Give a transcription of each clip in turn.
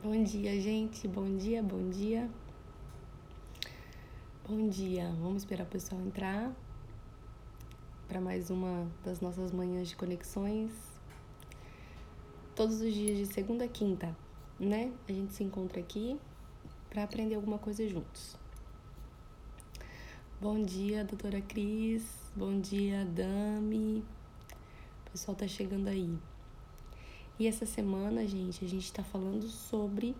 Bom dia, gente. Bom dia, bom dia. Bom dia. Vamos esperar o pessoal entrar para mais uma das nossas manhãs de conexões. Todos os dias de segunda a quinta, né? A gente se encontra aqui para aprender alguma coisa juntos. Bom dia, doutora Cris. Bom dia, Dami. O pessoal tá chegando aí. E essa semana, gente, a gente tá falando sobre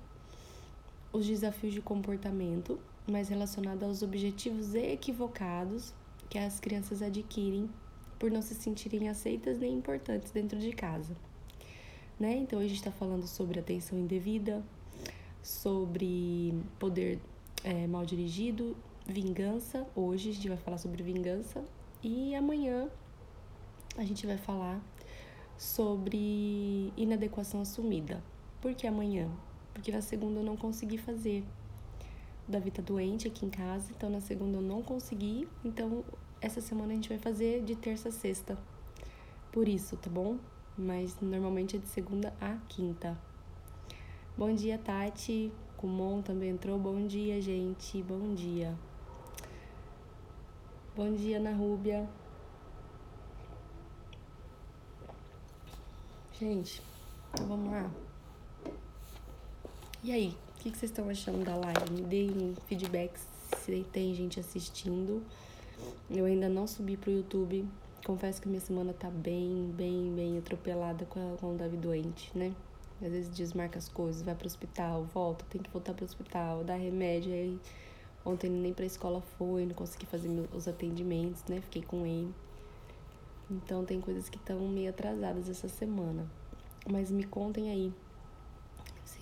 os desafios de comportamento, mas relacionado aos objetivos equivocados que as crianças adquirem por não se sentirem aceitas nem importantes dentro de casa, né? Então a gente está falando sobre atenção indevida, sobre poder mal dirigido, vingança. Hoje a gente vai falar sobre vingança e amanhã a gente vai falar sobre inadequação assumida. Por que amanhã? Porque na segunda eu não consegui fazer. O Davi tá doente aqui em casa, então na segunda eu não consegui. Então essa semana a gente vai fazer de terça a sexta. Por isso, tá bom? Mas normalmente é de segunda a quinta. Bom dia, Tati. Kumon também entrou. Bom dia, gente. Bom dia. Bom dia, Ana Rúbia. Gente, vamos lá. E aí, o que vocês estão achando da live? Me deem feedbacks se tem gente assistindo. Eu ainda não subi pro YouTube. Confesso que minha semana tá bem atropelada com o Davi doente, né? Às vezes desmarca as coisas, vai pro hospital, volta, tem que voltar pro hospital, dá remédio. Aí ontem nem pra escola foi, não consegui fazer os atendimentos, né? Fiquei com ele. Então tem coisas que estão meio atrasadas essa semana. Mas me contem aí,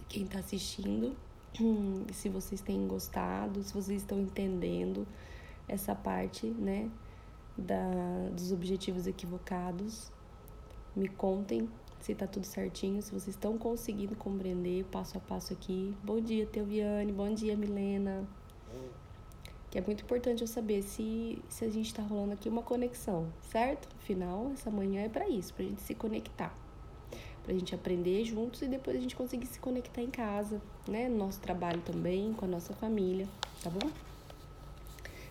quem tá assistindo, se vocês têm gostado, se vocês estão entendendo essa parte, né, dos objetivos equivocados. Me contem se tá tudo certinho, se vocês estão conseguindo compreender passo a passo aqui. Bom dia, Teoviane. Bom dia, Milena. Que é muito importante eu saber se a gente tá rolando aqui uma conexão, certo? Afinal, essa manhã é pra isso, pra gente se conectar. Pra gente aprender juntos e depois a gente conseguir se conectar em casa, né? No nosso trabalho também, com a nossa família, tá bom?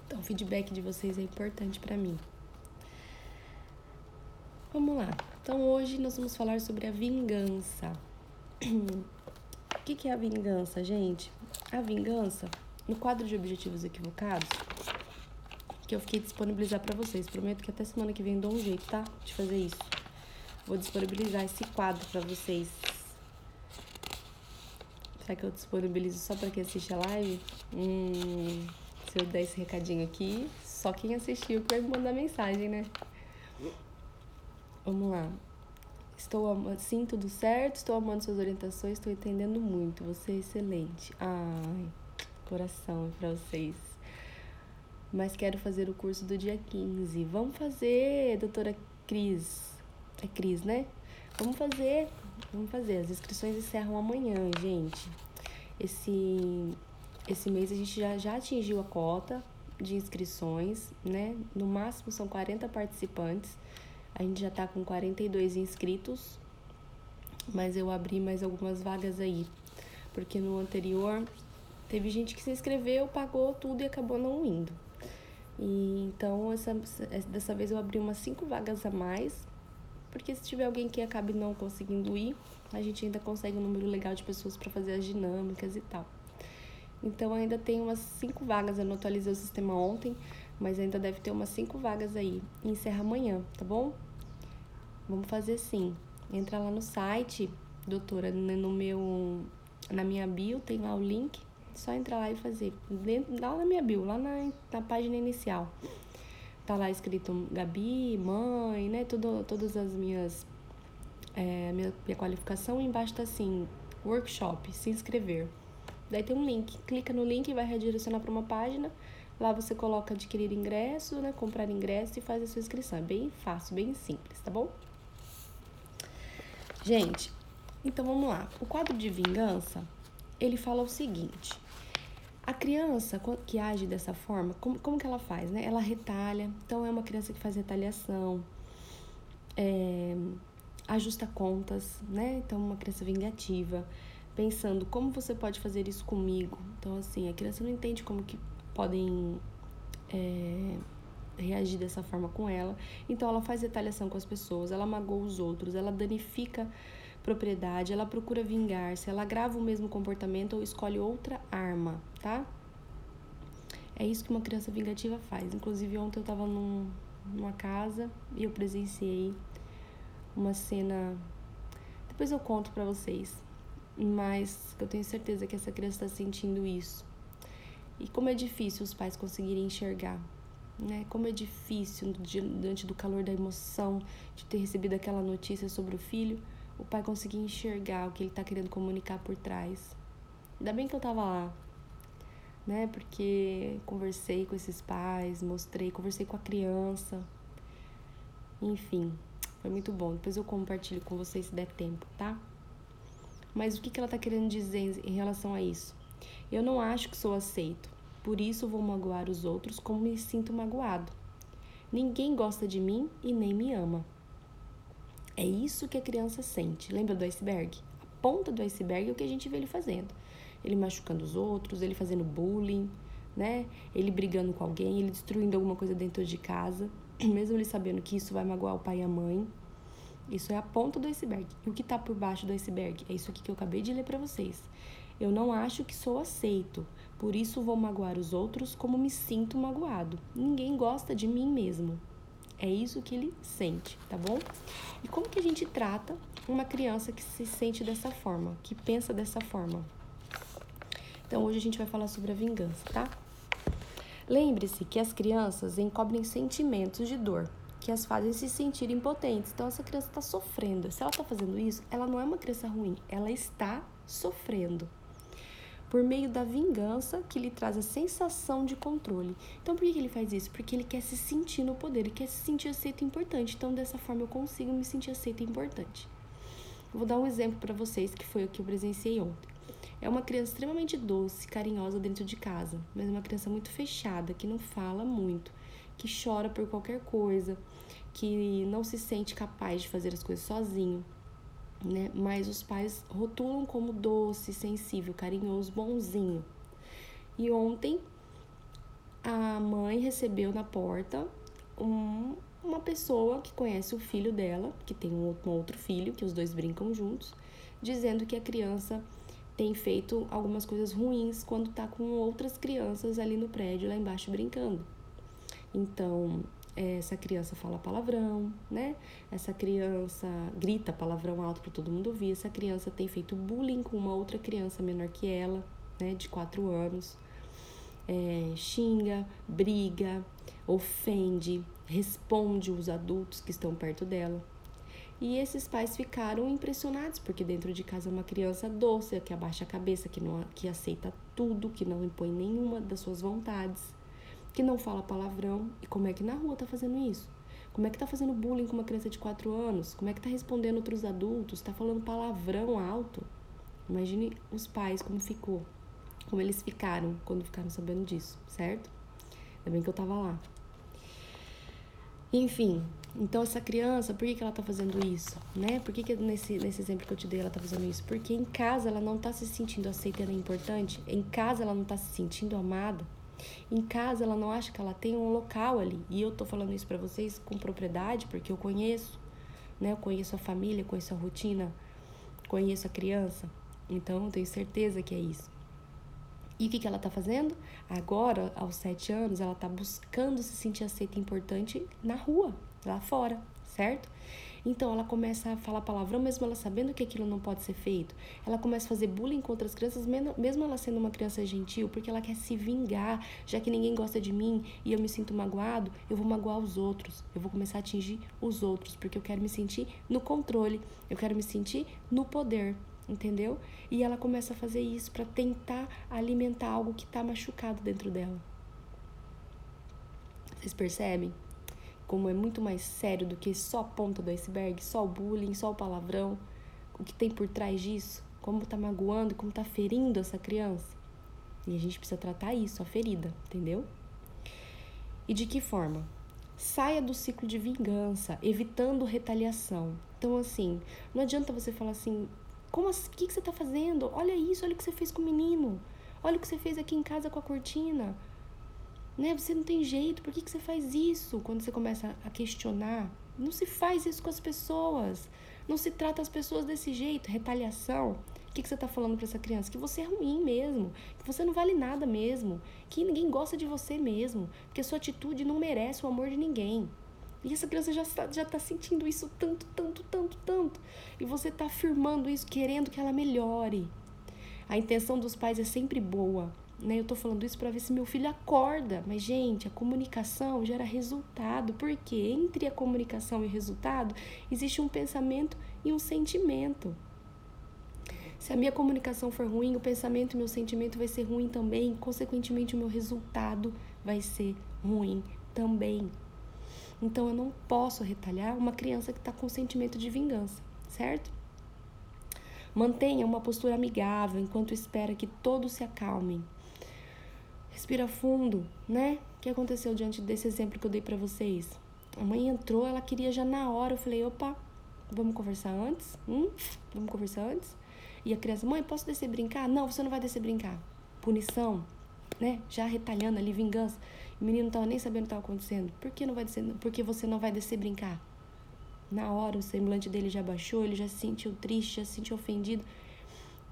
Então, o feedback de vocês é importante pra mim. Vamos lá. Então, hoje nós vamos falar sobre a vingança. O que é a vingança, gente? A vingança, no quadro de objetivos equivocados, que eu fiquei disponibilizar pra vocês. Prometo que até semana que vem eu dou um jeito, tá? De fazer isso. Vou disponibilizar esse quadro pra vocês. Será que eu disponibilizo só pra quem assiste a live? Se eu der esse recadinho aqui, só quem assistiu que vai me mandar mensagem, né? Vamos lá. Sim, tudo certo, estou amando suas orientações, estou entendendo muito, você é excelente. Ai, coração pra vocês. Mas quero fazer o curso do dia 15. Vamos fazer, doutora Cris. É Cris, né? Vamos fazer. As inscrições encerram amanhã, gente. Esse mês a gente já atingiu a cota de inscrições, né? No máximo são 40 participantes. A gente já tá com 42 inscritos, mas eu abri mais algumas vagas aí. Porque no anterior teve gente que se inscreveu, pagou tudo e acabou não indo. E então, dessa vez eu abri umas 5 vagas a mais, porque se tiver alguém que acabe não conseguindo ir, a gente ainda consegue um número legal de pessoas para fazer as dinâmicas e tal. Então ainda tem umas 5 vagas, eu não atualizei o sistema ontem, mas ainda deve ter umas 5 vagas aí. Encerra amanhã, tá bom? Vamos fazer assim, entra lá no site, doutora, na minha bio tem lá o link, só entrar lá e fazer, lá na minha bio, lá na página inicial. Tá lá escrito Gabi, mãe, né, todas as minha qualificação, e embaixo tá assim, workshop, se inscrever. Daí tem um link, clica no link e vai redirecionar para uma página. Lá você coloca adquirir ingresso, né, comprar ingresso e faz a sua inscrição. É bem fácil, bem simples, tá bom? Gente, então vamos lá. O quadro de vingança, ele fala o seguinte: a criança que age dessa forma, como que ela faz, né? Ela retalha, então é uma criança que faz retaliação, ajusta contas, né? Então uma criança vingativa, pensando como você pode fazer isso comigo. Então, assim, a criança não entende como que podem reagir dessa forma com ela. Então, ela faz retaliação com as pessoas, ela magoa os outros, ela danifica propriedade, ela procura vingar-se, ela agrava o mesmo comportamento ou escolhe outra arma, tá? É isso que uma criança vingativa faz. Inclusive, ontem eu tava numa casa e eu presenciei uma cena. Depois eu conto pra vocês. Mas eu tenho certeza que essa criança está sentindo isso. E como é difícil os pais conseguirem enxergar, né? Como é difícil, diante do calor da emoção, de ter recebido aquela notícia sobre o filho, o pai conseguir enxergar o que ele está querendo comunicar por trás. Ainda bem que eu tava lá, né? Porque conversei com esses pais, conversei com a criança. Enfim, foi muito bom. Depois eu compartilho com vocês se der tempo, tá? Mas o que ela tá querendo dizer em relação a isso? Eu não acho que sou aceito, por isso vou magoar os outros como me sinto magoado. Ninguém gosta de mim e nem me ama. É isso que a criança sente. Lembra do iceberg? A ponta do iceberg é o que a gente vê ele fazendo. Ele machucando os outros, ele fazendo bullying, né? Ele brigando com alguém, ele destruindo alguma coisa dentro de casa, mesmo ele sabendo que isso vai magoar o pai e a mãe. Isso é a ponta do iceberg. E o que está por baixo do iceberg? É isso aqui que eu acabei de ler para vocês. Eu não acho que sou aceito, por isso vou magoar os outros como me sinto magoado. Ninguém gosta de mim mesmo. É isso que ele sente, tá bom? E como que a gente trata uma criança que se sente dessa forma, que pensa dessa forma? Então, hoje a gente vai falar sobre a vingança, tá? Lembre-se que as crianças encobrem sentimentos de dor, que as fazem se sentir impotentes. Então, essa criança está sofrendo. Se ela está fazendo isso, ela não é uma criança ruim, ela está sofrendo. Por meio da vingança, que lhe traz a sensação de controle. Então, por que ele faz isso? Porque ele quer se sentir no poder, ele quer se sentir aceito e importante. Então, dessa forma, eu consigo me sentir aceito e importante. Vou dar um exemplo para vocês, que foi o que eu presenciei ontem. É uma criança extremamente doce, carinhosa dentro de casa, mas é uma criança muito fechada, que não fala muito, que chora por qualquer coisa, que não se sente capaz de fazer as coisas sozinho, né? Mas os pais rotulam como doce, sensível, carinhoso, bonzinho. E ontem a mãe recebeu na porta uma pessoa que conhece o filho dela, que tem um outro filho, que os dois brincam juntos, dizendo que a criança tem feito algumas coisas ruins quando tá com outras crianças ali no prédio, lá embaixo, brincando. Então, essa criança fala palavrão, né? Essa criança grita palavrão alto para todo mundo ouvir. Essa criança tem feito bullying com uma outra criança menor que ela, né? De 4 anos. Xinga, briga, ofende, responde os adultos que estão perto dela. E esses pais ficaram impressionados, porque dentro de casa é uma criança doce, que abaixa a cabeça, que aceita tudo, que não impõe nenhuma das suas vontades, que não fala palavrão. E como é que na rua tá fazendo isso? Como é que tá fazendo bullying com uma criança de 4 anos? Como é que tá respondendo outros adultos? Tá falando palavrão alto? Imagine os pais como eles ficaram quando ficaram sabendo disso, certo? Ainda bem que eu tava lá. Enfim, então essa criança, por que ela tá fazendo isso, né? Por que nesse exemplo que eu te dei ela tá fazendo isso? Porque em casa ela não tá se sentindo aceita e importante, em casa ela não tá se sentindo amada, em casa ela não acha que ela tem um local ali. E eu tô falando isso pra vocês com propriedade, porque eu conheço, né? Eu conheço a família, conheço a rotina, conheço a criança, então eu tenho certeza que é isso. E o que ela tá fazendo? Agora, aos 7 anos, ela tá buscando se sentir aceita e importante na rua, lá fora, certo? Então, ela começa a falar palavrão, mesmo ela sabendo que aquilo não pode ser feito. Ela começa a fazer bullying com outras crianças, mesmo ela sendo uma criança gentil, porque ela quer se vingar. Já que ninguém gosta de mim e eu me sinto magoado, eu vou magoar os outros. Eu vou começar a atingir os outros, porque eu quero me sentir no controle, eu quero me sentir no poder. Entendeu? E ela começa a fazer isso para tentar alimentar algo que tá machucado dentro dela. Vocês percebem? Como é muito mais sério do que só a ponta do iceberg, só o bullying, só o palavrão. O que tem por trás disso? Como tá magoando, como tá ferindo essa criança. E a gente precisa tratar isso, a ferida, entendeu? E de que forma? Saia do ciclo de vingança, evitando retaliação. Então, assim, não adianta você falar assim... Como assim? O que você tá fazendo? Olha isso, olha o que você fez com o menino. Olha o que você fez aqui em casa com a cortina. Né? Você não tem jeito, por que você faz isso? Quando você começa a questionar, não se faz isso com as pessoas. Não se trata as pessoas desse jeito. Retaliação. O que você tá falando para essa criança? Que você é ruim mesmo, que você não vale nada mesmo, que ninguém gosta de você mesmo, porque a sua atitude não merece o amor de ninguém. E essa criança já tá sentindo isso tanto. E você tá afirmando isso, querendo que ela melhore. A intenção dos pais é sempre boa, né? Eu tô falando isso para ver se meu filho acorda. Mas, gente, a comunicação gera resultado. Porque entre a comunicação e o resultado, existe um pensamento e um sentimento. Se a minha comunicação for ruim, o pensamento e o meu sentimento vai ser ruim também. Consequentemente, o meu resultado vai ser ruim também. Então, eu não posso retalhar uma criança que está com sentimento de vingança, certo? Mantenha uma postura amigável enquanto espera que todos se acalmem. Respira fundo, né? O que aconteceu diante desse exemplo que eu dei pra vocês? A mãe entrou, ela queria já na hora. Eu falei, opa, vamos conversar antes? Vamos conversar antes? E a criança, mãe, posso descer brincar? Não, você não vai descer brincar. Punição, né? Já retalhando ali, vingança. O menino não tava nem sabendo o que estava acontecendo. Por que não vai descer? Porque você não vai descer brincar. Na hora, o semblante dele já baixou, ele já se sentiu triste, já se sentiu ofendido.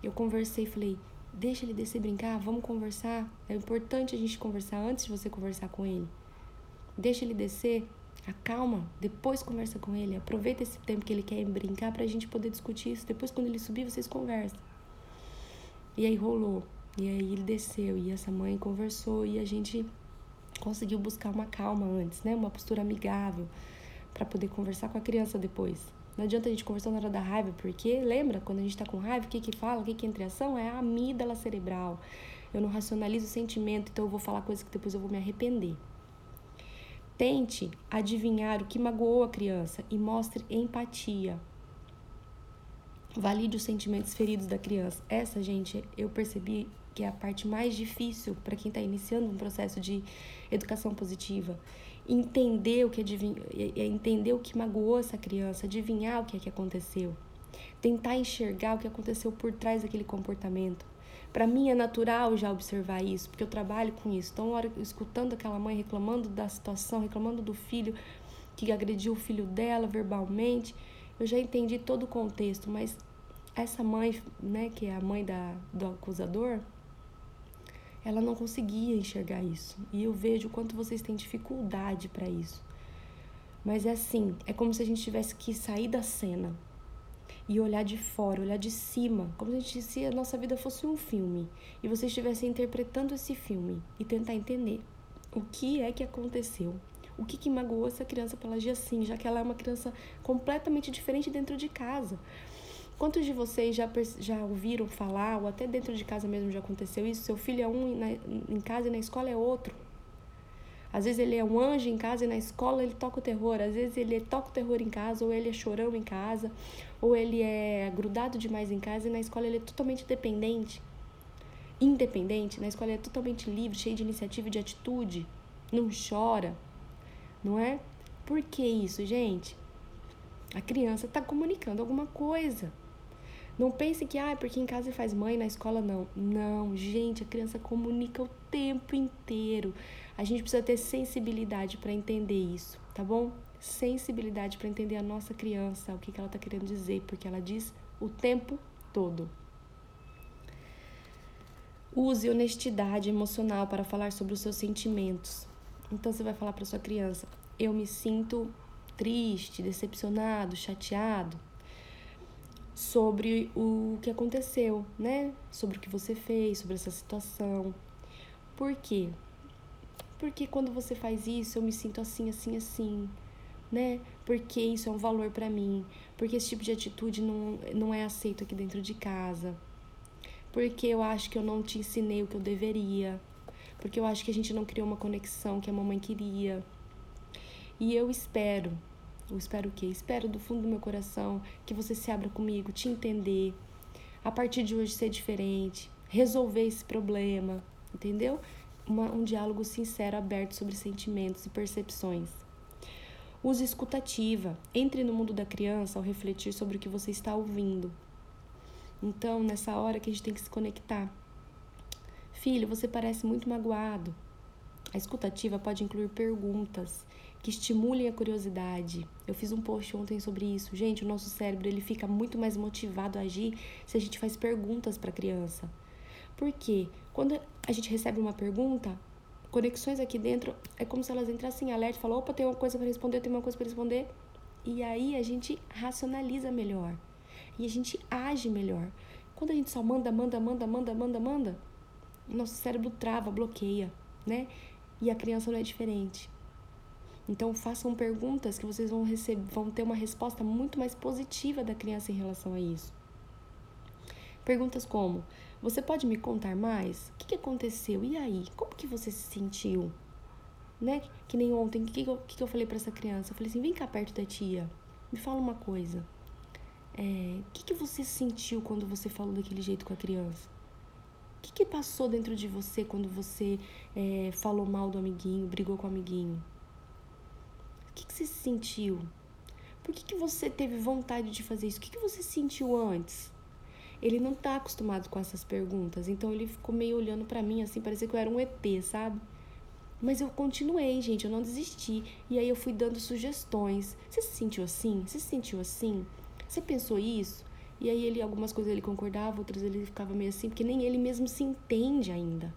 Eu conversei, falei, deixa ele descer brincar, vamos conversar. É importante a gente conversar antes de você conversar com ele. Deixa ele descer, acalma, depois conversa com ele. Aproveita esse tempo que ele quer brincar pra gente poder discutir isso. Depois, quando ele subir, vocês conversam. E aí rolou. E aí ele desceu e essa mãe conversou e a gente conseguiu buscar uma calma antes, né? Uma postura amigável para poder conversar com a criança depois. Não adianta a gente conversar na hora da raiva, porque lembra, quando a gente tá com raiva, o que fala, o que entra em ação? É a amígdala cerebral. Eu não racionalizo o sentimento, então eu vou falar coisas que depois eu vou me arrepender. Tente adivinhar o que magoou a criança e mostre empatia. Valide os sentimentos feridos da criança. Essa, gente, eu percebi que é a parte mais difícil para quem está iniciando um processo de educação positiva. Entender o que magoou essa criança, adivinhar o que é que aconteceu. Tentar enxergar o que aconteceu por trás daquele comportamento. Para mim é natural já observar isso, porque eu trabalho com isso. Então, escutando aquela mãe reclamando da situação, reclamando do filho que agrediu o filho dela verbalmente, eu já entendi todo o contexto, mas essa mãe, né, que é a mãe do acusador, ela não conseguia enxergar isso. E eu vejo o quanto vocês têm dificuldade para isso. Mas é assim, é como se a gente tivesse que sair da cena e olhar de fora, olhar de cima, como se a nossa vida fosse um filme e você estivesse interpretando esse filme e tentar entender o que é que aconteceu, o que magoou essa criança para ela agir assim, já que ela é uma criança completamente diferente dentro de casa. Quantos de vocês já ouviram falar, ou até dentro de casa mesmo já aconteceu isso? Seu filho é um em casa e na escola é outro. Às vezes ele é um anjo em casa e na escola ele toca o terror. Às vezes ele toca o terror em casa, ou ele é chorão em casa, ou ele é grudado demais em casa e na escola ele é totalmente independente. Na escola ele é totalmente livre, cheio de iniciativa e de atitude. Não chora, não é? Por que isso, gente? A criança está comunicando alguma coisa. Não pense que, porque em casa faz mãe, na escola não. Não, gente, a criança comunica o tempo inteiro. A gente precisa ter sensibilidade para entender isso, tá bom? Sensibilidade para entender a nossa criança, o que ela está querendo dizer, porque ela diz o tempo todo. Use honestidade emocional para falar sobre os seus sentimentos. Então, você vai falar para sua criança, eu me sinto triste, decepcionado, chateado sobre o que aconteceu, né? Sobre o que você fez, sobre essa situação. Por quê? Porque quando você faz isso, eu me sinto assim, né? Porque isso é um valor pra mim. Porque esse tipo de atitude não é aceito aqui dentro de casa. Porque eu acho que eu não te ensinei o que eu deveria. Porque eu acho que a gente não criou uma conexão que a mamãe queria. E eu espero o quê? Espero do fundo do meu coração que você se abra comigo, te entender, a partir de hoje ser diferente, resolver esse problema, entendeu? Um diálogo sincero, aberto sobre sentimentos e percepções. Use escutativa, entre no mundo da criança ao refletir sobre o que você está ouvindo. Então, nessa hora que a gente tem que se conectar. Filho, você parece muito magoado. A escutativa pode incluir perguntas que estimulem a curiosidade. Eu fiz um post ontem sobre isso. Gente, o nosso cérebro ele fica muito mais motivado a agir se a gente faz perguntas para a criança. Por quê? Quando a gente recebe uma pergunta, conexões aqui dentro, é como se elas entrassem em alerta e falam, opa, tem uma coisa para responder, tem uma coisa para responder. E aí a gente racionaliza melhor. E a gente age melhor. Quando a gente só manda, o nosso cérebro trava, bloqueia, né? E a criança não é diferente. Então, façam perguntas que vocês vão ter uma resposta muito mais positiva da criança em relação a isso. Perguntas como, você pode me contar mais? O que aconteceu? E aí? Como que você se sentiu? Né? Que nem ontem, o que eu falei para essa criança? Eu falei assim, vem cá perto da tia, me fala uma coisa. O que você sentiu quando você falou daquele jeito com a criança? O que passou dentro de você quando você falou mal do amiguinho, brigou com o amiguinho? O que você sentiu? Por que você teve vontade de fazer isso? O que você sentiu antes? Ele não tá acostumado com essas perguntas, então ele ficou meio olhando pra mim, assim, parecia que eu era um ET, sabe? Mas eu continuei, gente, eu não desisti. E aí eu fui dando sugestões. Você se sentiu assim? Você se sentiu assim? Você pensou isso? E aí algumas coisas ele concordava, outras ele ficava meio assim, porque nem ele mesmo se entende ainda.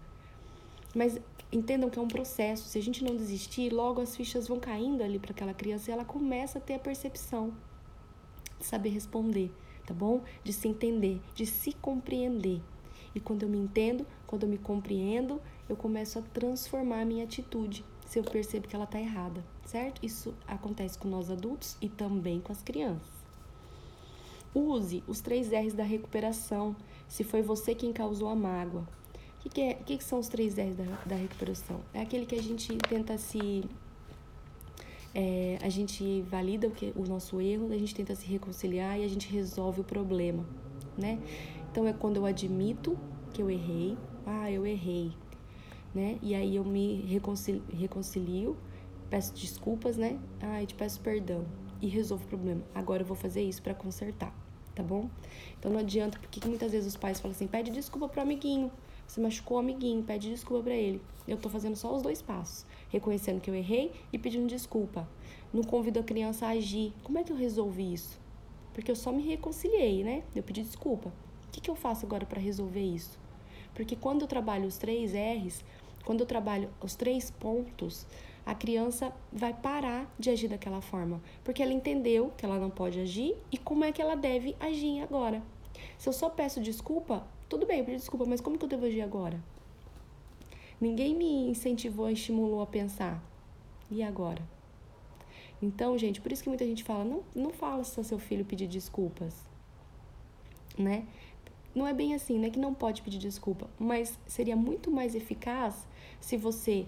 Mas entendam que é um processo. Se a gente não desistir, logo as fichas vão caindo ali para aquela criança e ela começa a ter a percepção de saber responder, tá bom? De se entender, de se compreender. E quando eu me entendo, quando eu me compreendo, eu começo a transformar a minha atitude, se eu percebo que ela tá errada, certo? Isso acontece com nós adultos e também com as crianças. Use os 3 R's da recuperação, se foi você quem causou a mágoa. O que são os 3 R's da recuperação? É aquele que a gente tenta a gente valida o nosso erro, a gente tenta se reconciliar e a gente resolve o problema, né? Então, é quando eu admito que eu errei, eu errei, né? E aí eu me reconcilio, peço desculpas, né? Eu te peço perdão e resolvo o problema. Agora eu vou fazer isso para consertar, tá bom? Então não adianta, porque muitas vezes os pais falam assim, pede desculpa pro amiguinho, você machucou o amiguinho, pede desculpa pra ele. Eu tô fazendo só os 2 passos, reconhecendo que eu errei e pedindo desculpa. Não convido a criança a agir. Como é que eu resolvi isso? Porque eu só me reconciliei, né? Eu pedi desculpa. O que eu faço agora para resolver isso? Porque quando eu trabalho os 3 R's, quando eu trabalho os 3 pontos, a criança vai parar de agir daquela forma. Porque ela entendeu que ela não pode agir e como é que ela deve agir agora. Se eu só peço desculpa, tudo bem, eu pedi desculpa, mas como que eu devo agir agora? Ninguém me incentivou, estimulou a pensar. E agora? Então, gente, por isso que muita gente fala, não fala se seu filho pedir desculpas, né? Não é bem assim, né? Que não pode pedir desculpa, mas seria muito mais eficaz se você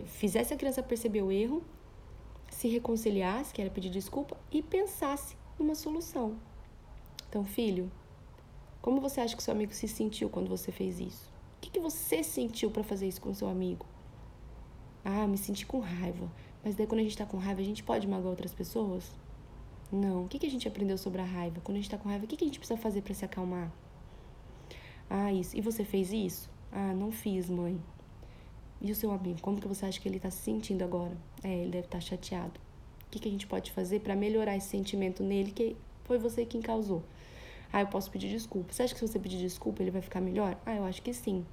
fizesse a criança perceber o erro, se reconciliasse, que era pedir desculpa, e pensasse numa solução. Então, filho, como você acha que seu amigo se sentiu quando você fez isso? O que você sentiu para fazer isso com seu amigo? Me senti com raiva. Mas daí quando a gente tá com raiva, a gente pode magoar outras pessoas? Não. O que a gente aprendeu sobre a raiva? Quando a gente tá com raiva, o que a gente precisa fazer para se acalmar? Isso. E você fez isso? Não fiz, mãe. E o seu amigo, como que você acha que ele tá se sentindo agora? Ele deve estar chateado. O que a gente pode fazer para melhorar esse sentimento nele que foi você quem causou? Eu posso pedir desculpa. Você acha que se você pedir desculpa, ele vai ficar melhor? Eu acho que sim.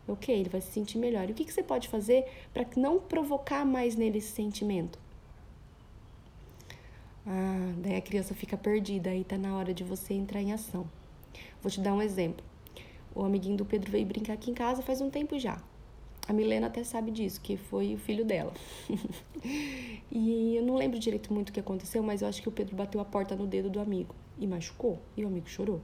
Ok, ele vai se sentir melhor. E o que você pode fazer para não provocar mais nele esse sentimento? Daí a criança fica perdida, aí tá na hora de você entrar em ação. Vou te dar um exemplo. O amiguinho do Pedro veio brincar aqui em casa faz um tempo já. A Milena até sabe disso, que foi o filho dela. E eu não lembro direito muito o que aconteceu, mas eu acho que o Pedro bateu a porta no dedo do amigo e machucou, e o amigo chorou.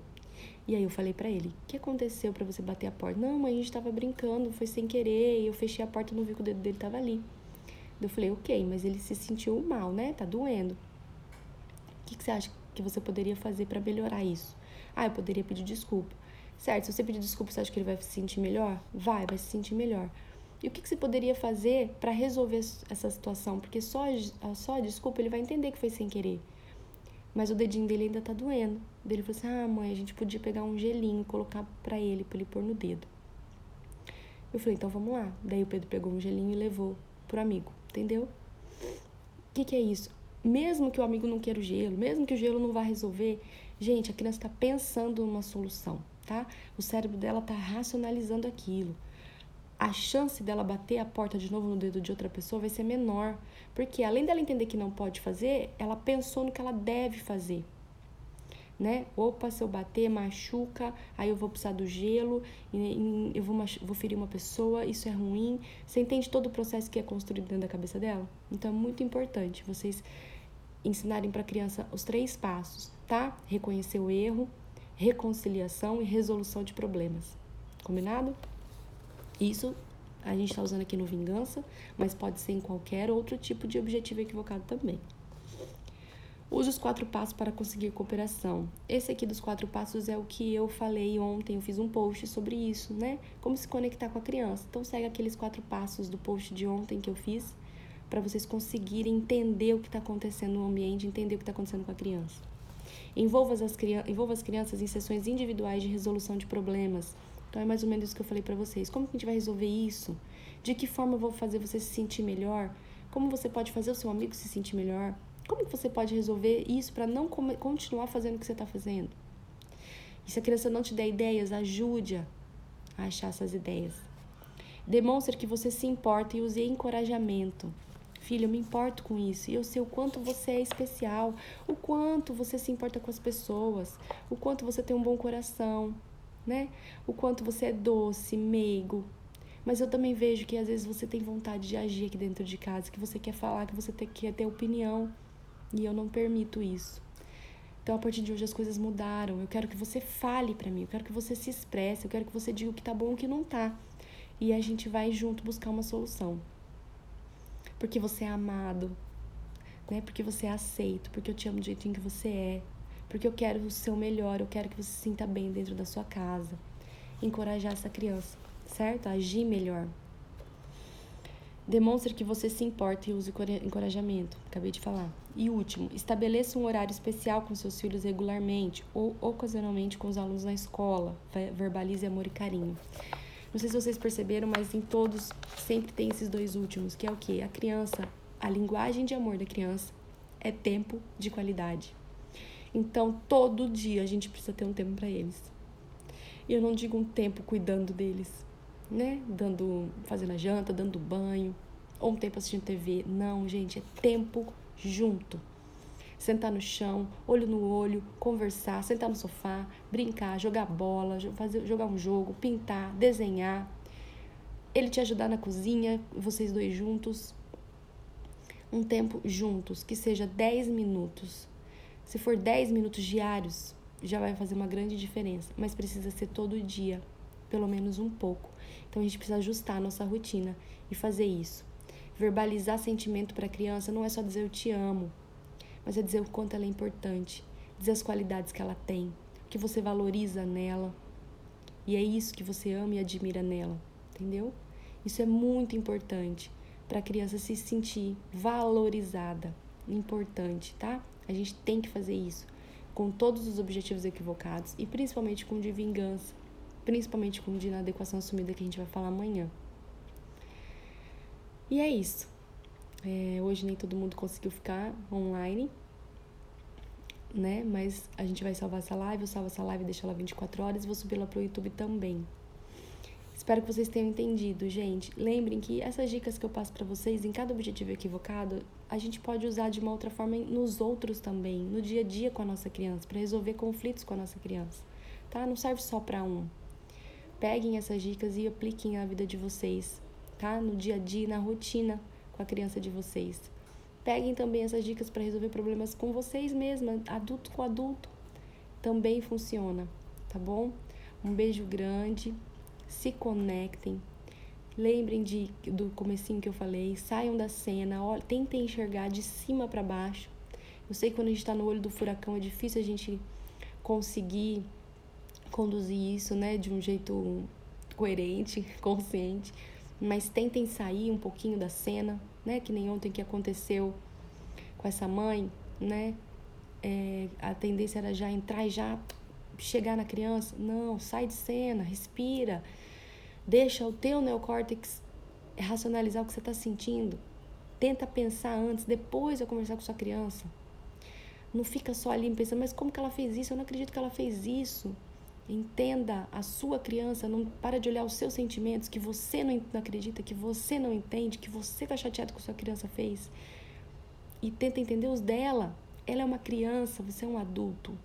E aí eu falei pra ele, o que aconteceu pra você bater a porta? Não, mãe, a gente tava brincando, foi sem querer, eu fechei a porta e não vi que o dedo dele tava ali. Eu falei, ok, mas ele se sentiu mal, né? Tá doendo. O que você acha que você poderia fazer pra melhorar isso? Eu poderia pedir desculpa. Certo, se você pedir desculpa, você acha que ele vai se sentir melhor? Vai se sentir melhor. E o que você poderia fazer pra resolver essa situação? Porque só a desculpa ele vai entender que foi sem querer. mas o dedinho dele ainda tá doendo. Ele falou assim, mãe, a gente podia pegar um gelinho e colocar pra ele pôr no dedo. Eu falei, então vamos lá. Daí o Pedro pegou um gelinho e levou pro amigo, entendeu? O que é isso? Mesmo que o amigo não queira o gelo, mesmo que o gelo não vá resolver, gente, a criança tá pensando numa solução, tá? O cérebro dela tá racionalizando aquilo. A chance dela bater a porta de novo no dedo de outra pessoa vai ser menor. Porque além dela entender que não pode fazer, ela pensou no que ela deve fazer. Né? Opa, se eu bater, machuca, aí eu vou precisar do gelo, eu vou ferir uma pessoa, isso é ruim. Você entende todo o processo que é construído dentro da cabeça dela? Então é muito importante vocês ensinarem para a criança os 3 passos, tá? Reconhecer o erro, reconciliação e resolução de problemas. Combinado? Isso a gente está usando aqui no Vingança, mas pode ser em qualquer outro tipo de objetivo equivocado também. Use os 4 passos para conseguir cooperação. Esse aqui dos 4 passos é o que eu falei ontem, eu fiz um post sobre isso, né? Como se conectar com a criança. Então segue aqueles 4 passos do post de ontem que eu fiz, para vocês conseguirem entender o que está acontecendo no ambiente, entender o que está acontecendo com a criança. Envolva as crianças em sessões individuais de resolução de problemas. Então é mais ou menos isso que eu falei para vocês. Como que a gente vai resolver isso? De que forma eu vou fazer você se sentir melhor? Como você pode fazer o seu amigo se sentir melhor? Como que você pode resolver isso para não continuar fazendo o que você está fazendo? E se a criança não te der ideias, ajude-a a achar essas ideias. Demonstre que você se importa e use encorajamento. Filho, eu me importo com isso e eu sei o quanto você é especial, o quanto você se importa com as pessoas, o quanto você tem um bom coração, né? O quanto você é doce, meigo. Mas eu também vejo que às vezes você tem vontade de agir aqui dentro de casa, que você quer falar, que você quer ter opinião. E eu não permito isso. Então, a partir de hoje, as coisas mudaram. Eu quero que você fale pra mim, eu quero que você se expresse, eu quero que você diga o que tá bom e o que não tá. E a gente vai junto buscar uma solução. Porque você é amado, né? Porque você é aceito, porque eu te amo do jeitinho que você é. Porque eu quero o seu melhor, eu quero que você se sinta bem dentro da sua casa. Encorajar essa criança, certo? A agir melhor. Demonstre que você se importa e use encorajamento. Acabei de falar. E último, estabeleça um horário especial com seus filhos regularmente ou ocasionalmente com os alunos na escola. Verbalize amor e carinho. Não sei se vocês perceberam, mas em todos sempre tem esses 2 últimos, que é o quê? A criança, a linguagem de amor da criança é tempo de qualidade. Então, todo dia a gente precisa ter um tempo para eles. E eu não digo um tempo cuidando deles, né? Fazendo a janta, dando banho, ou um tempo assistindo TV. Não, gente, é tempo junto. Sentar no chão, olho no olho, conversar, sentar no sofá, brincar, jogar bola, jogar um jogo, pintar, desenhar. Ele te ajudar na cozinha, vocês 2 juntos. Um tempo juntos, que seja 10 minutos. Se for 10 minutos diários, já vai fazer uma grande diferença. Mas precisa ser todo dia, pelo menos um pouco. Então a gente precisa ajustar a nossa rotina e fazer isso. Verbalizar sentimento para a criança não é só dizer eu te amo, mas é dizer o quanto ela é importante, dizer as qualidades que ela tem, o que você valoriza nela. E é isso que você ama e admira nela, entendeu? Isso é muito importante para a criança se sentir valorizada, importante, tá? A gente tem que fazer isso com todos os objetivos equivocados e principalmente com o de vingança, principalmente com o de inadequação assumida que a gente vai falar amanhã. E é isso. Hoje nem todo mundo conseguiu ficar online, né? Mas a gente vai salvar essa live, eu salvo essa live e deixo ela 24 horas e vou subir ela pro YouTube também. Espero que vocês tenham entendido, gente. Lembrem que essas dicas que eu passo pra vocês, em cada objetivo equivocado, a gente pode usar de uma outra forma nos outros também, no dia a dia com a nossa criança, para resolver conflitos com a nossa criança, tá? Não serve só pra um. Peguem essas dicas e apliquem na vida de vocês, tá? No dia a dia, na rotina com a criança de vocês. Peguem também essas dicas para resolver problemas com vocês mesmos, adulto com adulto. Também funciona, tá bom? Um beijo grande. Se conectem, lembrem do comecinho que eu falei, saiam da cena, tentem enxergar de cima para baixo. Eu sei que quando a gente está no olho do furacão é difícil a gente conseguir conduzir isso, né, de um jeito coerente, consciente, mas tentem sair um pouquinho da cena, né, que nem ontem que aconteceu com essa mãe, né, a tendência era já entrar e já chegar na criança. Não, sai de cena, respira. Deixa o teu neocórtex racionalizar o que você está sentindo. Tenta pensar antes, depois de conversar com sua criança. Não fica só ali pensando, mas como que ela fez isso? Eu não acredito que ela fez isso. Entenda a sua criança, não para de olhar os seus sentimentos, que você não acredita, que você não entende, que você está chateado com o que sua criança fez. E tenta entender os dela. Ela é uma criança, você é um adulto,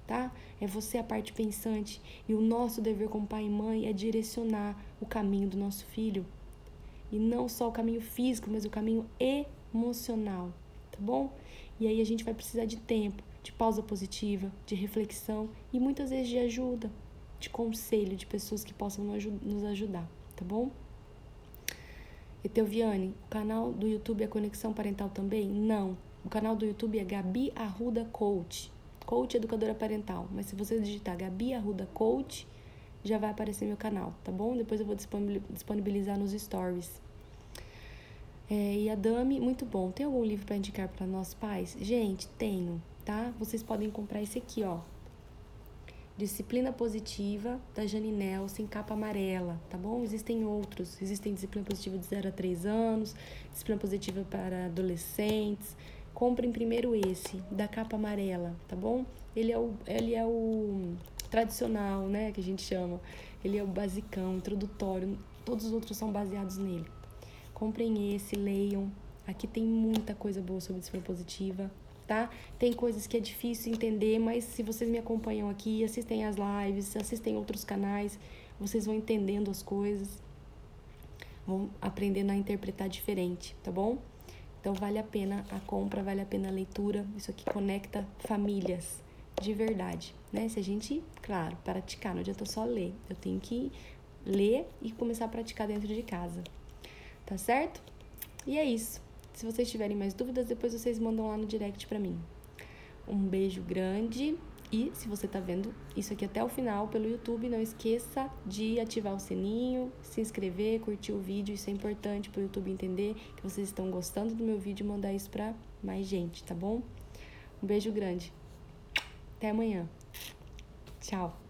tá? É você a parte pensante. E o nosso dever como pai e mãe é direcionar o caminho do nosso filho. E não só o caminho físico, mas o caminho emocional, tá bom? E aí a gente vai precisar de tempo, de pausa positiva, de reflexão e muitas vezes de ajuda, de conselho, de pessoas que possam nos ajudar, tá bom? Eteuviane, o canal do YouTube é Conexão Parental também? Não. O canal do YouTube é Gabi Arruda Coach. Coach Educadora Parental. Mas se você digitar Gabi Arruda Coach, já vai aparecer meu canal, tá bom? Depois eu vou disponibilizar nos stories. E a Dami, muito bom. Tem algum livro para indicar para nós pais? Gente, tenho, tá? Vocês podem comprar esse aqui, ó. Disciplina Positiva, da Jane Nelson, capa amarela, tá bom? Existem outros. Existem Disciplina Positiva de 0 a 3 anos, Disciplina Positiva para adolescentes. Comprem primeiro esse, da capa amarela, tá bom? Ele é o tradicional, né, que a gente chama. Ele é o basicão, introdutório. Todos os outros são baseados nele. Comprem esse, leiam. Aqui tem muita coisa boa sobre disciplina positiva, tá? Tem coisas que é difícil entender, mas se vocês me acompanham aqui, assistem as lives, assistem outros canais, vocês vão entendendo as coisas, vão aprendendo a interpretar diferente, tá bom? Então vale a pena a compra, vale a pena a leitura. Isso aqui conecta famílias, de verdade, né? Se a gente, claro, praticar, não adianta só ler. Eu tenho que ler e começar a praticar dentro de casa. Tá certo? E é isso. Se vocês tiverem mais dúvidas, depois vocês mandam lá no direct pra mim. Um beijo grande. E se você tá vendo isso aqui até o final pelo YouTube, não esqueça de ativar o sininho, se inscrever, curtir o vídeo. Isso é importante pro YouTube entender que vocês estão gostando do meu vídeo e mandar isso pra mais gente, tá bom? Um beijo grande. Até amanhã. Tchau.